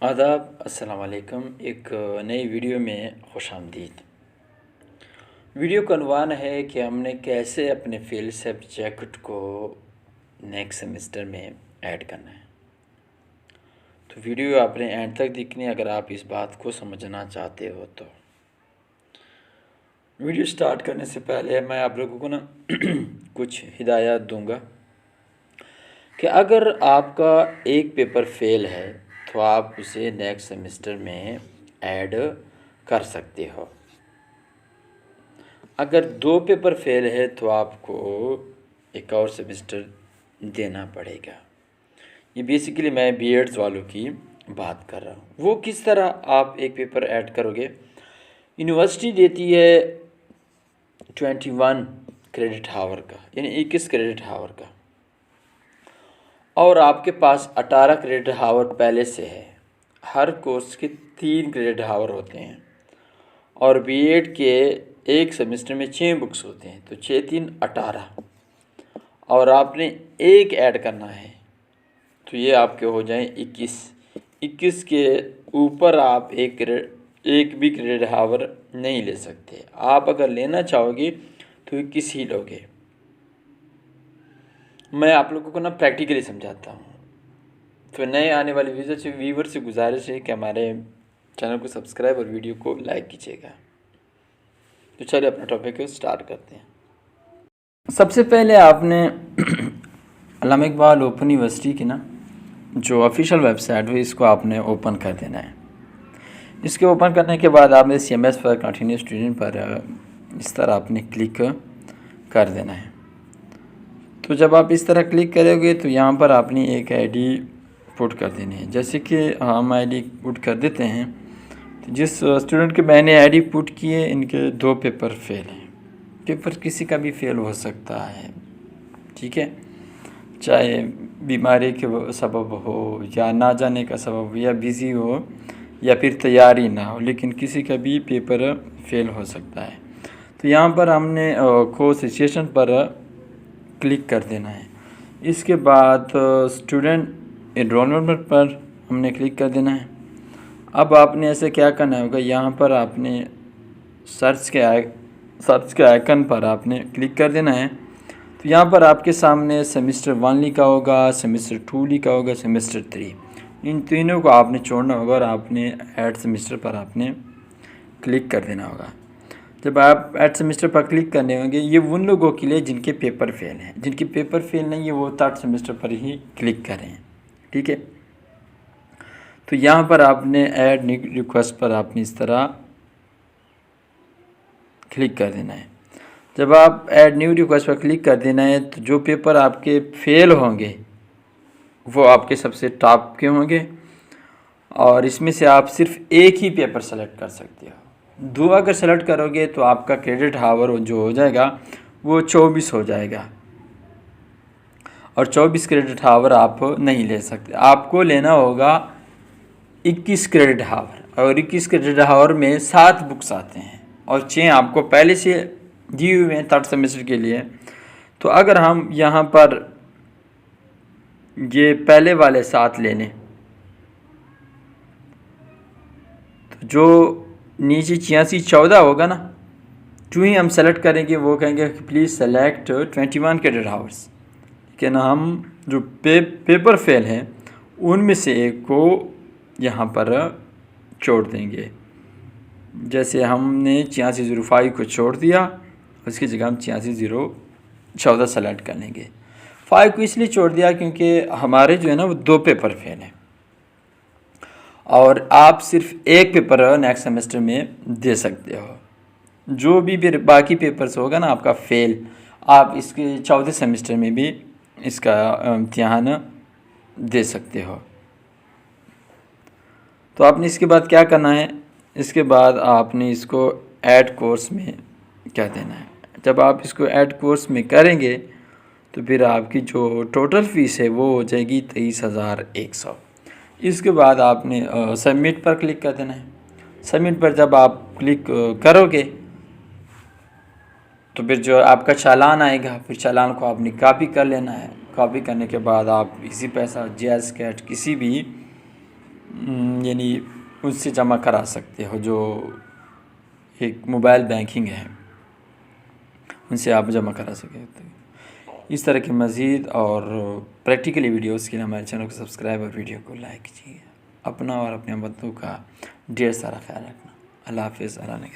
आदाब, अस्सलाम वालेकुम। एक नई वीडियो में खुशामदीद। वीडियो का उन्वान है कि हमने कैसे अपने फील्ड सब्जेक्ट को नेक्स्ट सेमेस्टर में ऐड करना है। तो वीडियो आपने एंड तक देखनी है अगर आप इस बात को समझना चाहते हो तो। वीडियो स्टार्ट करने से पहले मैं आप लोगों को ना कुछ हिदायत दूंगा कि अगर आपका एक पेपर फेल है तो आप उसे नेक्स्ट सेमेस्टर में ऐड कर सकते हो। अगर 2 पेपर फेल है तो आपको एक और सेमेस्टर देना पड़ेगा। ये बेसिकली मैं बीएड्स वालों की बात कर रहा हूँ। वो किस तरह आप एक पेपर ऐड करोगे? यूनिवर्सिटी देती है 21 क्रेडिट हावर का, यानी 21 क्रेडिट हावर का, और आपके पास 18 क्रेडिट हावर पहले से है। हर कोर्स के 3 क्रेडिट हावर होते हैं और बीएड के एक सेमेस्टर में 6 बुक्स होते हैं, तो 6 3 18, और आपने एक ऐड करना है तो ये आपके हो जाए 21 के ऊपर आप एक भी क्रेडिट हावर नहीं ले सकते। आप अगर लेना चाहोगे तो 21 ही लोगे। मैं आप लोगों को ना प्रैक्टिकली समझाता हूँ। तो नए आने वाले व्यूवर से गुजारिश है कि हमारे चैनल को सब्सक्राइब और वीडियो को लाइक कीजिएगा। तो चलिए अपना टॉपिक को स्टार्ट करते हैं। सबसे पहले आपने अल्लामा इकबाल ओपन यूनिवर्सिटी की ना जो ऑफिशियल वेबसाइट है इसको आपने ओपन कर देना है। इसके ओपन करने के बाद आपने CMS पर कंटिन्यू स्टूडेंट पर इस तरह आपने क्लिक कर देना है। तो जब आप इस तरह क्लिक करोगे तो यहाँ पर आपने एक आईडी पुट कर देनी है। जैसे कि हम आईडी पुट कर देते हैं, तो जिस स्टूडेंट के मैंने आईडी पुट किए इनके 2 पेपर फेल हैं। पेपर किसी का भी फेल हो सकता है, ठीक है, चाहे बीमारी के सबब हो या ना जाने का सबब हो या बिज़ी हो या फिर तैयारी ना हो, लेकिन किसी का भी पेपर फेल हो सकता है। तो यहाँ पर हमने कोर्स सिचुएशन पर क्लिक कर देना है। इसके बाद स्टूडेंट एनरोलमेंट पर हमने क्लिक कर देना है। अब आपने ऐसे क्या करना होगा, यहाँ पर आपने सर्च के आइकन पर आपने क्लिक कर देना है। तो यहाँ पर आपके सामने सेमेस्टर 1 लिखा होगा, सेमेस्टर 2 लिखा होगा, सेमेस्टर 3, इन तीनों को आपने छोड़ना होगा और आपने ऐड सेमेस्टर पर आपने क्लिक कर देना होगा। जब आप ऐड सेमेस्टर पर क्लिक करने होंगे, ये उन लोगों के लिए जिनके पेपर फेल हैं। जिनके पेपर फेल नहीं है वो 3rd सेमेस्टर पर ही क्लिक करें, ठीक है। तो यहाँ पर आपने ऐड न्यू रिक्वेस्ट पर आपने इस तरह क्लिक कर देना है। जब आप ऐड न्यू रिक्वेस्ट पर क्लिक कर देना है तो जो पेपर आपके फेल होंगे वो आपके सबसे टॉप के होंगे और इसमें से आप सिर्फ एक ही पेपर सेलेक्ट कर सकते हो। 2 अगर सेलेक्ट करोगे तो आपका क्रेडिट हावर जो हो जाएगा वो 24 हो जाएगा और 24 क्रेडिट हावर आप नहीं ले सकते। आपको लेना होगा 21 क्रेडिट हावर, और 21 क्रेडिट हावर में 7 बुक्स आते हैं और 6 आपको पहले से दिए हुए हैं 3rd सेमेस्टर के लिए। तो अगर हम यहाँ पर ये पहले वाले 7 ले लें तो जो नीचे 86 14 होगा ना, जो ही हम सेलेक्ट करेंगे वो कहेंगे कि प्लीज़ सेलेक्ट 21 क्रेडिट हावर्स। लेकिन हम जो पेपर फेल हैं उनमें से एक को यहाँ पर छोड़ देंगे। जैसे हमने 8605 को छोड़ दिया, उसकी जगह हम 8614 सेलेक्ट कर लेंगे। 5 को इसलिए छोड़ दिया क्योंकि हमारे जो है ना वो 2 पेपर फेल हैं और आप सिर्फ एक पेपर नेक्स्ट सेमेस्टर में दे सकते हो। जो भी बाकी पेपर्स होगा ना आपका फेल, आप इसके 14 सेमेस्टर में भी इसका इम्तिहान दे सकते हो। तो आपने इसके बाद क्या करना है, इसके बाद आपने इसको ऐड कोर्स में क्या देना है। जब आप इसको ऐड कोर्स में करेंगे तो फिर आपकी जो टोटल फ़ीस है वो हो जाएगी 23,100। इसके बाद आपने सबमिट पर क्लिक कर देना है। सबमिट पर जब आप क्लिक करोगे तो फिर जो आपका चालान आएगा, फिर चालान को आपने कॉपी कर लेना है। कॉपी करने के बाद आप इसी पैसा JS CAT किसी भी यानी उससे जमा करा सकते हो, जो एक मोबाइल बैंकिंग है उनसे आप जमा करा सकते हो। इस तरह के मज़ीद और प्रैक्टिकली वीडियोस के लिए हमारे चैनल को सब्सक्राइब और वीडियो को लाइक कीजिए। अपना और अपने बंधुओं का ढेर सारा ख्याल रखना। अल्लाह हाफ़िज़। अल्लाह ने